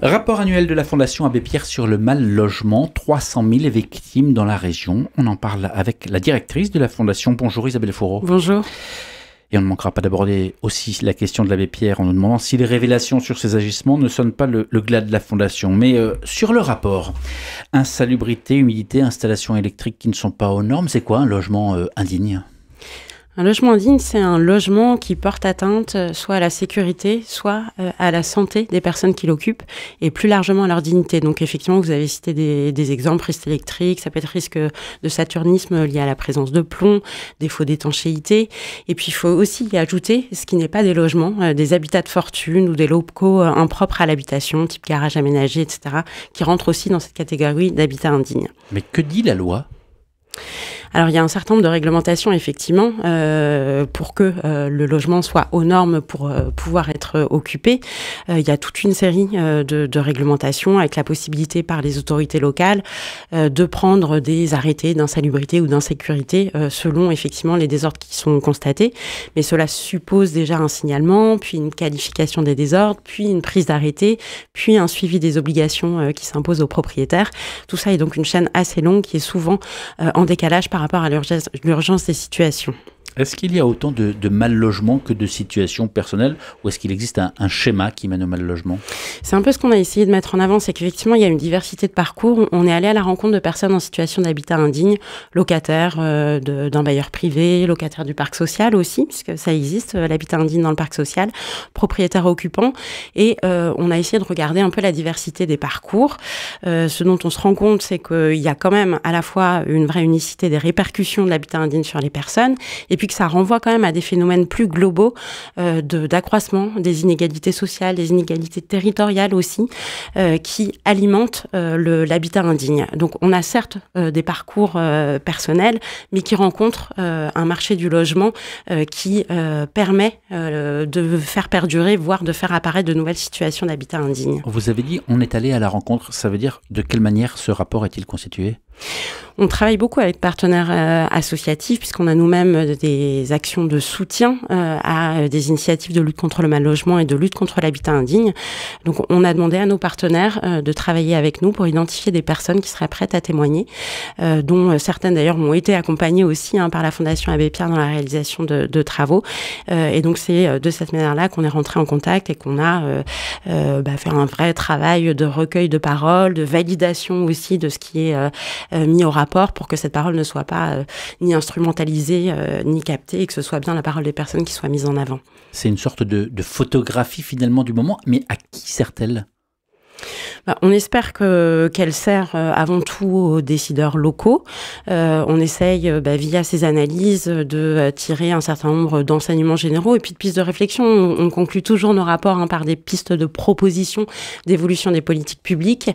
Rapport annuel de la Fondation Abbé Pierre sur le mal-logement, 300 000 victimes dans la région. On en parle avec la directrice de la Fondation. Bonjour Isabelle Fourreau. Bonjour. Et on ne manquera pas d'aborder aussi la question de l'Abbé Pierre en nous demandant si les révélations sur ces agissements ne sonnent pas le glas de la Fondation. Mais sur le rapport, insalubrité, humidité, installations électriques qui ne sont pas aux normes, c'est quoi un logement indigne ? Un logement indigne, c'est un logement qui porte atteinte soit à la sécurité, soit à la santé des personnes qui l'occupent et plus largement à leur dignité. Donc effectivement, vous avez cité des exemples, risque électrique, ça peut être risque de saturnisme lié à la présence de plomb, défaut d'étanchéité. Et puis il faut aussi y ajouter ce qui n'est pas des logements, des habitats de fortune ou des locaux impropres à l'habitation, type garage aménagé, etc., qui rentrent aussi dans cette catégorie d'habitat indigne. Mais que dit la loi ? Alors, il y a un certain nombre de réglementations, effectivement, pour que le logement soit aux normes pour pouvoir être occupé. Il y a toute une série de réglementations avec la possibilité par les autorités locales de prendre des arrêtés d'insalubrité ou d'insécurité selon, effectivement, les désordres qui sont constatés. Mais cela suppose déjà un signalement, puis une qualification des désordres, puis une prise d'arrêté, puis un suivi des obligations qui s'imposent aux propriétaires. Tout ça est donc une chaîne assez longue qui est souvent en décalage par rapport à l'urgence des situations. Est-ce qu'il y a autant de mal-logement que de situations personnelles ou est-ce qu'il existe un schéma qui mène au mal-logement ? C'est un peu ce qu'on a essayé de mettre en avant, c'est qu'effectivement, il y a une diversité de parcours. On est allé à la rencontre de personnes en situation d'habitat indigne, locataires d'un bailleur privé, locataires du parc social aussi, puisque ça existe, l'habitat indigne dans le parc social, propriétaires occupants. Et on a essayé de regarder un peu la diversité des parcours. Ce dont on se rend compte, c'est qu'il y a quand même à la fois une vraie unicité des répercussions de l'habitat indigne sur les personnes, et puis que ça renvoie quand même à des phénomènes plus globaux d'accroissement des inégalités sociales, des inégalités territoriales aussi, qui alimentent l'habitat indigne. Donc on a certes des parcours personnels, mais qui rencontrent un marché du logement qui permet de faire perdurer, voire de faire apparaître de nouvelles situations d'habitat indigne. Vous avez dit on est allé à la rencontre, ça veut dire de quelle manière ce rapport est-il constitué ? On travaille beaucoup avec partenaires associatifs puisqu'on a nous-mêmes des actions de soutien à des initiatives de lutte contre le mal-logement et de lutte contre l'habitat indigne. Donc on a demandé à nos partenaires de travailler avec nous pour identifier des personnes qui seraient prêtes à témoigner, dont certaines d'ailleurs ont été accompagnées aussi par la Fondation Abbé Pierre dans la réalisation de travaux. Et donc c'est de cette manière-là qu'on est rentré en contact et qu'on a fait un vrai travail de recueil de paroles, de validation aussi de ce qui est mis au rapport pour que cette parole ne soit pas ni instrumentalisée, ni captée, et que ce soit bien la parole des personnes qui soit mise en avant. C'est une sorte de photographie finalement du moment, mais à qui sert-elle ? On espère qu'elle sert avant tout aux décideurs locaux. On essaye, via ces analyses, de tirer un certain nombre d'enseignements généraux et puis de pistes de réflexion. On conclut toujours nos rapports par des pistes de propositions d'évolution des politiques publiques.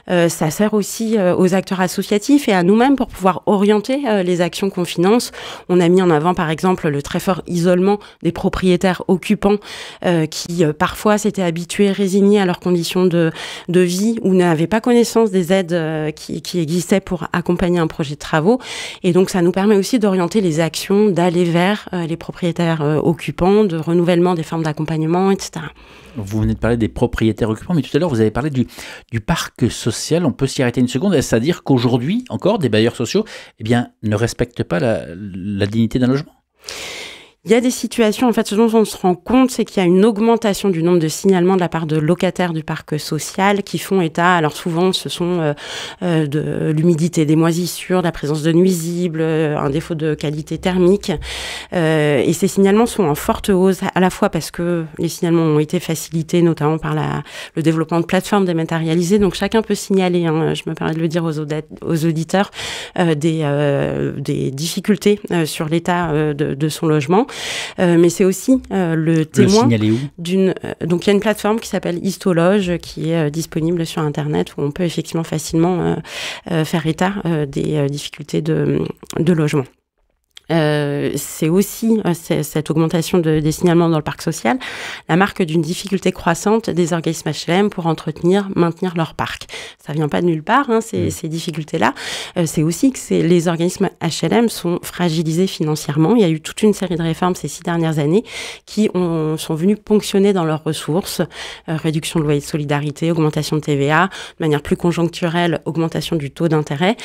Ça sert aussi aux acteurs associatifs et à nous-mêmes pour pouvoir orienter les actions qu'on finance. On a mis en avant, par exemple, le très fort isolement des propriétaires occupants qui, parfois, s'étaient habitués, résignés à leurs conditions de vie ou n'avaient pas connaissance des aides qui existaient pour accompagner un projet de travaux. Et donc, ça nous permet aussi d'orienter les actions, d'aller vers les propriétaires occupants, de renouvellement des formes d'accompagnement, etc. Vous venez de parler des propriétaires occupants, mais tout à l'heure, vous avez parlé du parc social. On peut s'y arrêter une seconde. Est-ce à dire qu'aujourd'hui, encore, des bailleurs sociaux ne respectent pas la dignité d'un logement ? Il y a des situations, en fait, ce dont on se rend compte, c'est qu'il y a une augmentation du nombre de signalements de la part de locataires du parc social qui font état, alors souvent ce sont de l'humidité, des moisissures, de la présence de nuisibles, un défaut de qualité thermique. Et ces signalements sont en forte hausse, à la fois parce que les signalements ont été facilités, notamment par le développement de plateformes dématérialisées. Donc chacun peut signaler, je me permets de le dire aux auditeurs, des difficultés sur l'état de son logement. Mais c'est aussi le témoin d'une... donc il y a une plateforme qui s'appelle Histologe qui est disponible sur Internet où on peut effectivement facilement faire état des difficultés de logement. C'est aussi cette augmentation des signalements dans le parc social, la marque d'une difficulté croissante des organismes HLM pour maintenir leur parc. Ça vient pas de nulle part, ces difficultés-là. C'est aussi que les organismes HLM sont fragilisés financièrement. Il y a eu toute une série de réformes ces 6 dernières années qui sont venues ponctionner dans leurs ressources. Réduction de loyer de solidarité, augmentation de TVA, de manière plus conjoncturelle, augmentation du taux d'intérêt,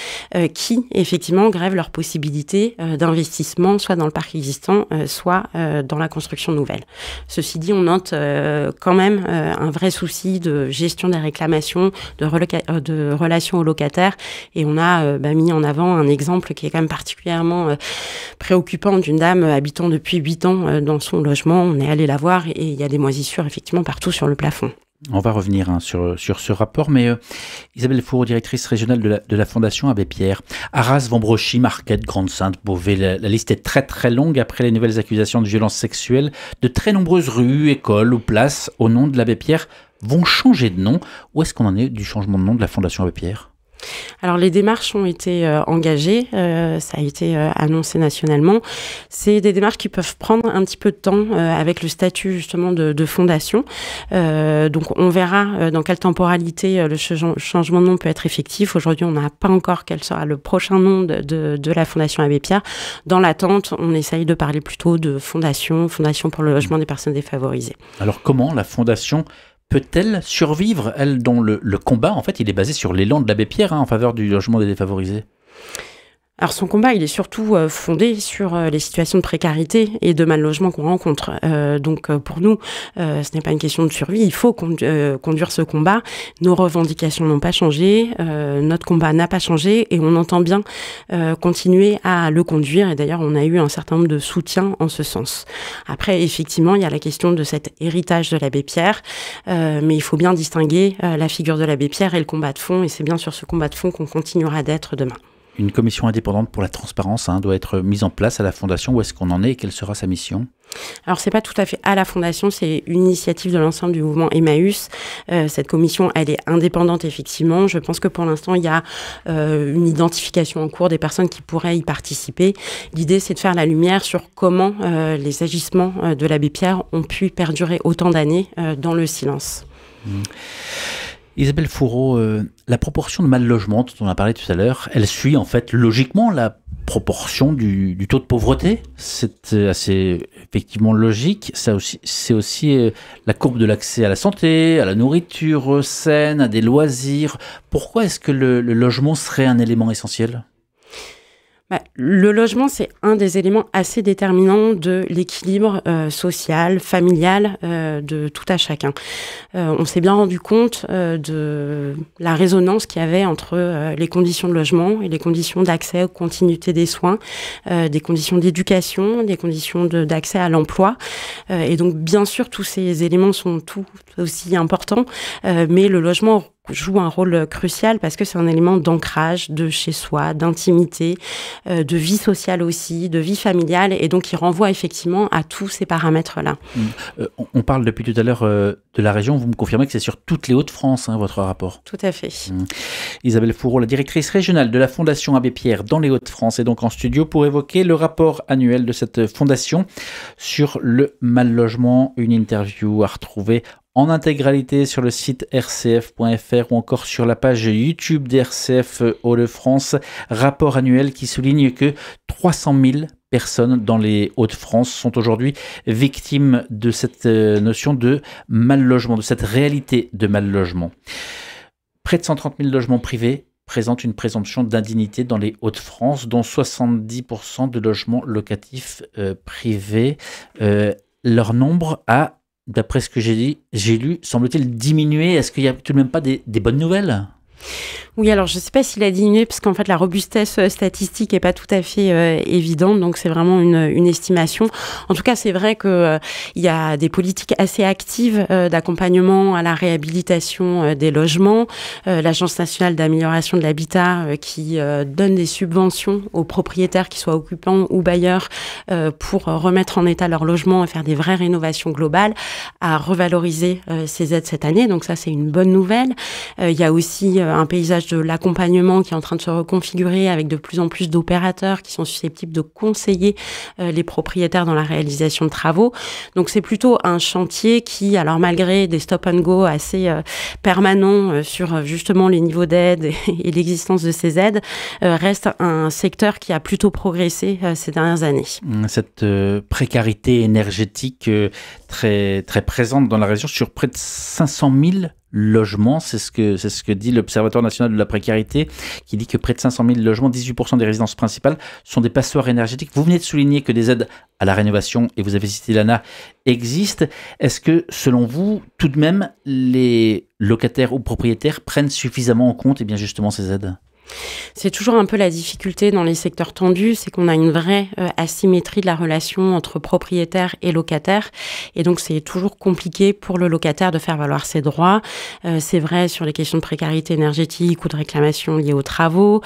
qui effectivement grèvent leurs possibilités d'investissement, soit dans le parc existant, soit dans la construction nouvelle. Ceci dit, on note quand même un vrai souci de gestion des réclamations, de relations aux locataires, et on a mis en avant un exemple qui est quand même particulièrement préoccupant d'une dame habitant depuis 8 ans dans son logement. On est allé la voir et il y a des moisissures effectivement partout sur le plafond. On va revenir sur ce rapport, mais Isabelle Fourreau, directrice régionale de la Fondation Abbé Pierre. Arras, Vambrochy, Marquette, Grande-Sainte, Beauvais, la liste est très très longue après les nouvelles accusations de violences sexuelles. De très nombreuses rues, écoles ou places au nom de l'Abbé Pierre vont changer de nom. Où est-ce qu'on en est du changement de nom de la Fondation Abbé Pierre ? Alors les démarches ont été engagées, ça a été annoncé nationalement. C'est des démarches qui peuvent prendre un petit peu de temps avec le statut justement de fondation. Donc on verra dans quelle temporalité le changement de nom peut être effectif. Aujourd'hui, on n'a pas encore quel sera le prochain nom de la Fondation Abbé Pierre. Dans l'attente, on essaye de parler plutôt de fondation pour le logement des personnes défavorisées. Alors comment la Fondation peut-elle survivre, elle, dont le combat, en fait, il est basé sur l'élan de l'Abbé Pierre en faveur du logement des défavorisés ? Alors son combat, il est surtout fondé sur les situations de précarité et de mal logement qu'on rencontre. Donc pour nous, ce n'est pas une question de survie, il faut conduire ce combat. Nos revendications n'ont pas changé, notre combat n'a pas changé et on entend bien continuer à le conduire. Et d'ailleurs, on a eu un certain nombre de soutiens en ce sens. Après, effectivement, il y a la question de cet héritage de l'Abbé Pierre, mais il faut bien distinguer la figure de l'Abbé Pierre et le combat de fond. Et c'est bien sur ce combat de fond qu'on continuera d'être demain. Une commission indépendante pour la transparence doit être mise en place à la Fondation. Où est-ce qu'on en est et quelle sera sa mission ? Alors, c'est pas tout à fait à la Fondation, c'est une initiative de l'ensemble du mouvement Emmaüs. Cette commission, elle est indépendante, effectivement. Je pense que pour l'instant, il y a une identification en cours des personnes qui pourraient y participer. L'idée, c'est de faire la lumière sur comment les agissements de l'Abbé Pierre ont pu perdurer autant d'années dans le silence. Isabelle Fourreau, la proportion de mal logement dont on a parlé tout à l'heure, elle suit en fait logiquement la proportion du taux de pauvreté. C'est assez effectivement logique. C'est aussi la courbe de l'accès à la santé, à la nourriture saine, à des loisirs. Pourquoi est-ce que le logement serait un élément essentiel ? Le logement, c'est un des éléments assez déterminants de l'équilibre social, familial de tout à chacun. On s'est bien rendu compte de la résonance qu'il y avait entre les conditions de logement et les conditions d'accès aux continuités des soins, des conditions d'éducation, des conditions d'accès à l'emploi. Et donc, bien sûr, tous ces éléments sont tout aussi importants, mais le logement joue un rôle crucial parce que c'est un élément d'ancrage, de chez soi, d'intimité, de vie sociale aussi, de vie familiale, et donc il renvoie effectivement à tous ces paramètres-là. On parle depuis tout à l'heure de la région, vous me confirmez que c'est sur toutes les Hauts-de-France, votre rapport ? Tout à fait. Isabelle Fourreau, la directrice régionale de la Fondation Abbé Pierre dans les Hauts-de-France, est donc en studio pour évoquer le rapport annuel de cette fondation sur le mal-logement, une interview à retrouver en intégralité sur le site rcf.fr ou encore sur la page YouTube d'RCF Hauts-de-France. Rapport annuel qui souligne que 300 000 personnes dans les Hauts-de-France sont aujourd'hui victimes de cette notion de mal-logement, de cette réalité de mal-logement. Près de 130 000 logements privés présentent une présomption d'indignité dans les Hauts-de-France, dont 70% de logements locatifs privés. Leur nombre a, d'après ce que j'ai lu, semble-t-il diminuer. Est-ce qu'il n'y a tout de même pas des bonnes nouvelles ? Oui, alors je ne sais pas s'il a diminué, parce qu'en fait la robustesse statistique n'est pas tout à fait évidente, donc c'est vraiment une estimation. En tout cas, c'est vrai qu'il y a des politiques assez actives d'accompagnement à la réhabilitation des logements. L'Agence nationale d'amélioration de l'habitat qui donne des subventions aux propriétaires, qu'ils soient occupants ou bailleurs, pour remettre en état leur logement et faire des vraies rénovations globales, a revalorisé ces aides cette année, donc ça c'est une bonne nouvelle. Il y a aussi un paysage de l'accompagnement qui est en train de se reconfigurer avec de plus en plus d'opérateurs qui sont susceptibles de conseiller les propriétaires dans la réalisation de travaux. Donc c'est plutôt un chantier qui, alors malgré des stop and go assez permanents sur justement les niveaux d'aide et l'existence de ces aides, reste un secteur qui a plutôt progressé ces dernières années. Cette précarité énergétique très, très présente dans la région sur près de 500 000 logements, c'est ce que dit l'Observatoire national de la précarité, qui dit que près de 500 000 logements, 18% des résidences principales sont des passoires énergétiques. Vous venez de souligner que des aides à la rénovation, et vous avez cité l'ANA, existent. Est-ce que, selon vous, tout de même, les locataires ou propriétaires prennent suffisamment en compte justement ces aides ? C'est toujours un peu la difficulté dans les secteurs tendus, c'est qu'on a une vraie asymétrie de la relation entre propriétaires et locataires. Et donc, c'est toujours compliqué pour le locataire de faire valoir ses droits. C'est vrai sur les questions de précarité énergétique ou de réclamation liées aux travaux.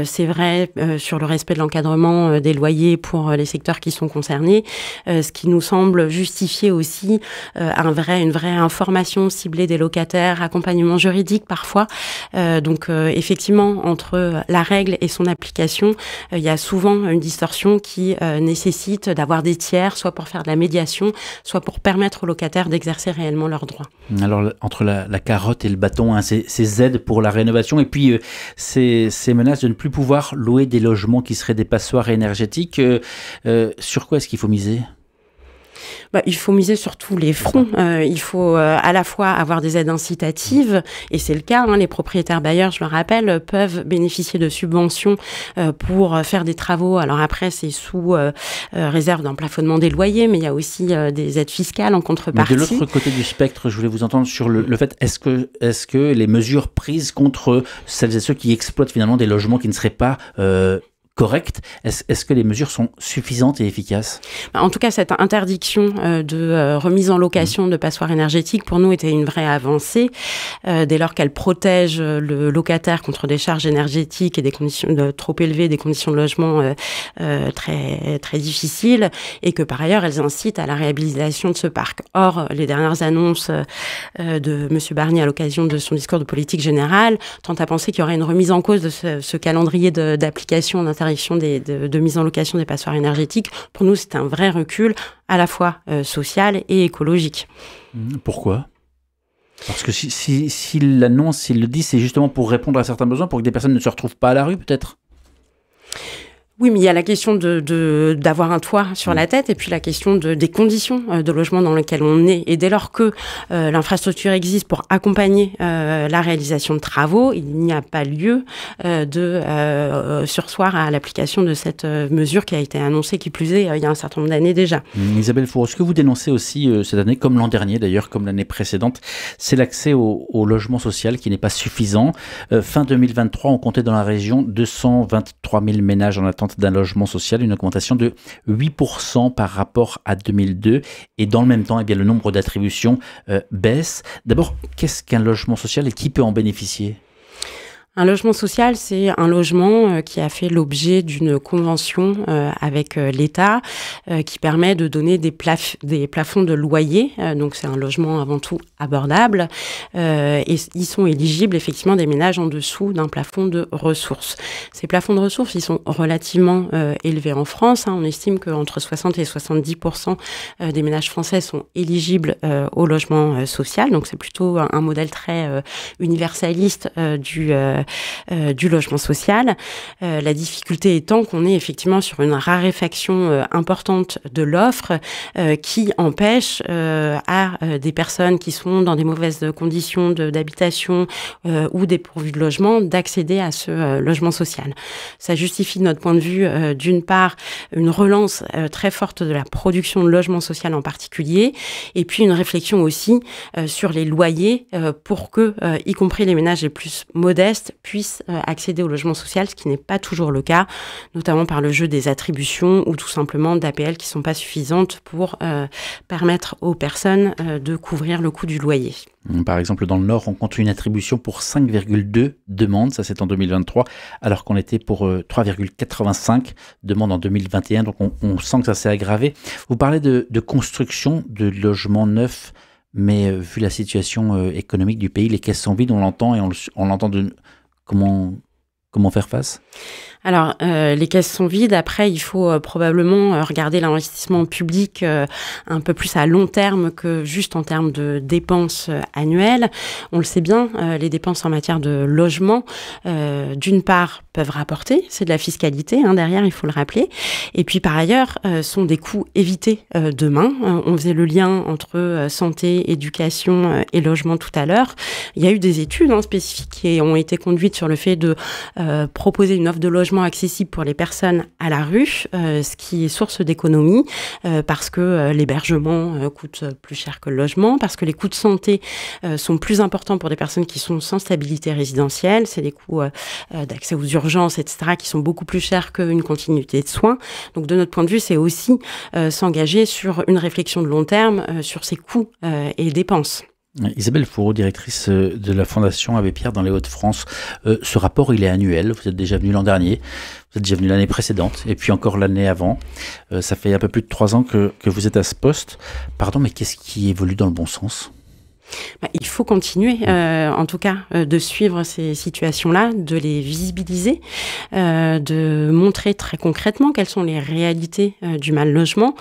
C'est vrai sur le respect de l'encadrement des loyers pour les secteurs qui sont concernés. Ce qui nous semble justifier aussi une vraie information ciblée des locataires, accompagnement juridique parfois. Donc, effectivement, entre la règle et son application, il y a souvent une distorsion qui nécessite d'avoir des tiers, soit pour faire de la médiation, soit pour permettre aux locataires d'exercer réellement leurs droits. Alors, entre la carotte et le bâton, ces aides pour la rénovation et puis ces menaces de ne plus pouvoir louer des logements qui seraient des passoires énergétiques, sur quoi est-ce qu'il faut miser ? Il faut miser sur tous les fronts. Il faut à la fois avoir des aides incitatives, et c'est le cas. Les propriétaires bailleurs, je le rappelle, peuvent bénéficier de subventions pour faire des travaux. Alors après, c'est sous réserve d'un plafonnement des loyers, mais il y a aussi des aides fiscales en contrepartie. Mais de l'autre côté du spectre, je voulais vous entendre sur le fait, est-ce que les mesures prises contre celles et ceux qui exploitent finalement des logements qui ne seraient pas correcte. Est-ce que les mesures sont suffisantes et efficaces ? En tout cas, cette interdiction de remise en location de passoires énergétiques, pour nous, était une vraie avancée. Dès lors qu'elle protège le locataire contre des charges énergétiques et des conditions trop élevées, des conditions de logement très, très difficiles, et que par ailleurs, elles incitent à la réhabilitation de ce parc. Or, les dernières annonces de M. Barnier à l'occasion de son discours de politique générale tentent à penser qu'il y aurait une remise en cause de ce calendrier d'application d'interdiction de mise en location des passoires énergétiques. Pour nous, c'est un vrai recul à la fois social et écologique. Pourquoi ? Parce que s'il l'annonce, s'il le dit, c'est justement pour répondre à certains besoins, pour que des personnes ne se retrouvent pas à la rue, peut-être ? Oui, mais il y a la question d'avoir un toit sur la tête et puis la question des conditions de logement dans lesquelles on est. Et dès lors que l'infrastructure existe pour accompagner la réalisation de travaux, il n'y a pas lieu de surseoir à l'application de cette mesure qui a été annoncée, qui plus est, il y a un certain nombre d'années déjà. Isabelle Fourreau, ce que vous dénoncez aussi cette année, comme l'an dernier d'ailleurs, comme l'année précédente, c'est l'accès au logement social qui n'est pas suffisant. Fin 2023, on comptait dans la région 223 000 ménages en attente d'un logement social, une augmentation de 8% par rapport à 2002. Et dans le même temps, le nombre d'attributions baisse. D'abord, qu'est-ce qu'un logement social et qui peut en bénéficier ? Un logement social, c'est un logement qui a fait l'objet d'une convention avec l'État qui permet de donner des plafonds de loyer. Donc, c'est un logement avant tout abordable et ils sont éligibles effectivement des ménages en dessous d'un plafond de ressources. Ces plafonds de ressources, ils sont relativement élevés en France. On estime qu'entre 60 et 70% des ménages français sont éligibles au logement social. Donc, c'est plutôt un modèle très universaliste du logement social. La difficulté étant qu'on est effectivement sur une raréfaction importante de l'offre qui empêche à des personnes qui sont dans des mauvaises conditions d'habitation ou dépourvues de logement d'accéder à ce logement social. Ça justifie de notre point de vue d'une part une relance très forte de la production de logement social en particulier et puis une réflexion aussi sur les loyers pour que, y compris les ménages les plus modestes, puissent accéder au logement social, ce qui n'est pas toujours le cas, notamment par le jeu des attributions ou tout simplement d'APL qui ne sont pas suffisantes pour permettre aux personnes de couvrir le coût du loyer. Par exemple, dans le Nord, on compte une attribution pour 5,2 demandes, ça c'est en 2023, alors qu'on était pour 3,85 demandes en 2021, donc on sent que ça s'est aggravé. Vous parlez de construction de logements neufs Mais vu la situation économique du pays, les caisses sont vides, on l'entend, et on l'entend de comment faire face? Alors, les caisses sont vides. Après, il faut probablement regarder l'investissement public un peu plus à long terme que juste en termes de dépenses annuelles. On le sait bien, les dépenses en matière de logement, d'une part, peuvent rapporter. C'est de la fiscalité, derrière, il faut le rappeler. Et puis, par ailleurs, sont des coûts évités demain. On faisait le lien entre santé, éducation et logement tout à l'heure. Il y a eu des études spécifiques qui ont été conduites sur le fait de proposer une offre de logement accessible pour les personnes à la rue, ce qui est source d'économie, parce que l'hébergement coûte plus cher que le logement, parce que les coûts de santé sont plus importants pour des personnes qui sont sans stabilité résidentielle. C'est des coûts d'accès aux urgences, etc., qui sont beaucoup plus chers qu'une continuité de soins. Donc, de notre point de vue, c'est aussi s'engager sur une réflexion de long terme sur ces coûts et dépenses. Isabelle Fourreau, directrice de la Fondation Abbé Pierre dans les Hauts-de-France. Ce rapport, il est annuel. Vous êtes déjà venu l'an dernier, vous êtes déjà venu l'année précédente, et puis encore l'année avant. Ça fait un peu plus de 3 ans que vous êtes à ce poste. Pardon, mais qu'est-ce qui évolue dans le bon sens ? Il faut continuer, en tout cas, de suivre ces situations-là, de les visibiliser, de montrer très concrètement quelles sont les réalités du mal-logement.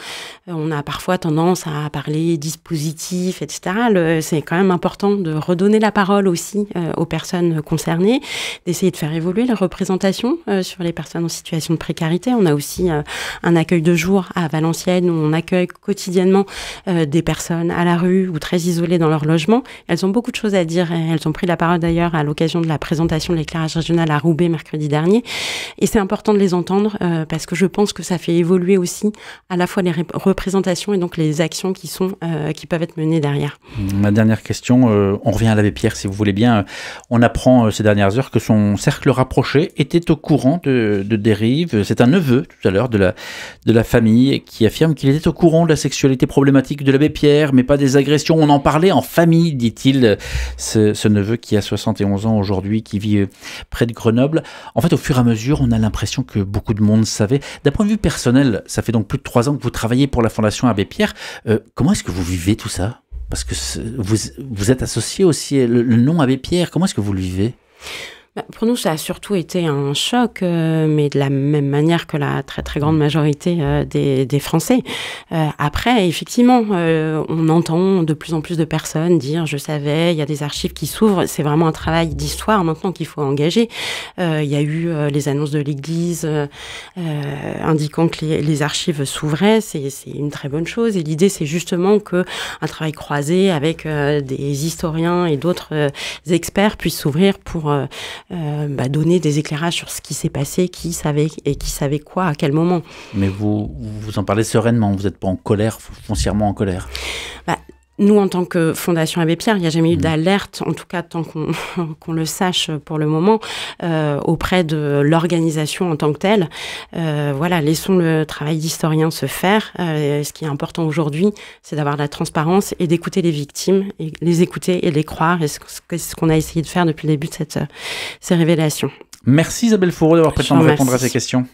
On a parfois tendance à parler dispositifs, etc. C'est quand même important de redonner la parole aussi aux personnes concernées, d'essayer de faire évoluer les représentations sur les personnes en situation de précarité. On a aussi un accueil de jour à Valenciennes où on accueille quotidiennement des personnes à la rue ou très isolées dans leur logement. Elles ont beaucoup de choses à dire. Elles ont pris la parole d'ailleurs à l'occasion de la présentation de l'éclairage régional à Roubaix mercredi dernier. Et c'est important de les entendre parce que je pense que ça fait évoluer aussi à la fois les représentations et donc les actions qui peuvent être menées derrière. Ma dernière question, on revient à l'abbé Pierre si vous voulez bien. On apprend ces dernières heures que son cercle rapproché était au courant de dérives. C'est un neveu tout à l'heure de la famille qui affirme qu'il était au courant de la sexualité problématique de l'abbé Pierre, mais pas des agressions. On en parlait en famille, dit-il, ce neveu qui a 71 ans aujourd'hui, qui vit près de Grenoble. En fait, au fur et à mesure, on a l'impression que beaucoup de monde savait. D'un point de vue personnel, ça fait donc plus de 3 ans que vous travaillez pour la Fondation Abbé Pierre. Comment est-ce que vous vivez tout ça ? Parce que vous êtes associé aussi, le nom Abbé Pierre, comment est-ce que vous le vivez ? Pour nous, ça a surtout été un choc, mais de la même manière que la très très grande majorité des Français. Après, effectivement, on entend de plus en plus de personnes dire « je savais », il y a des archives qui s'ouvrent. C'est vraiment un travail d'histoire maintenant qu'il faut engager. Il y a eu les annonces de l'Église indiquant que les archives s'ouvraient. C'est une très bonne chose. Et l'idée, c'est justement qu'un travail croisé avec des historiens et d'autres experts puisse s'ouvrir pour donner des éclairages sur ce qui s'est passé, qui savait quoi, à quel moment. Mais vous en parlez sereinement, vous n'êtes pas en colère, foncièrement en colère. Nous, en tant que Fondation Abbé Pierre, il n'y a jamais eu d'alerte, en tout cas tant qu'on le sache pour le moment, auprès de l'organisation en tant que telle. Laissons le travail d'historien se faire. Ce qui est important aujourd'hui, c'est d'avoir de la transparence et d'écouter les victimes, et les écouter et les croire. Et ce qu'on a essayé de faire depuis le début de ces révélations. Merci Isabelle Fourreau d'avoir pris le temps de répondre à ces questions.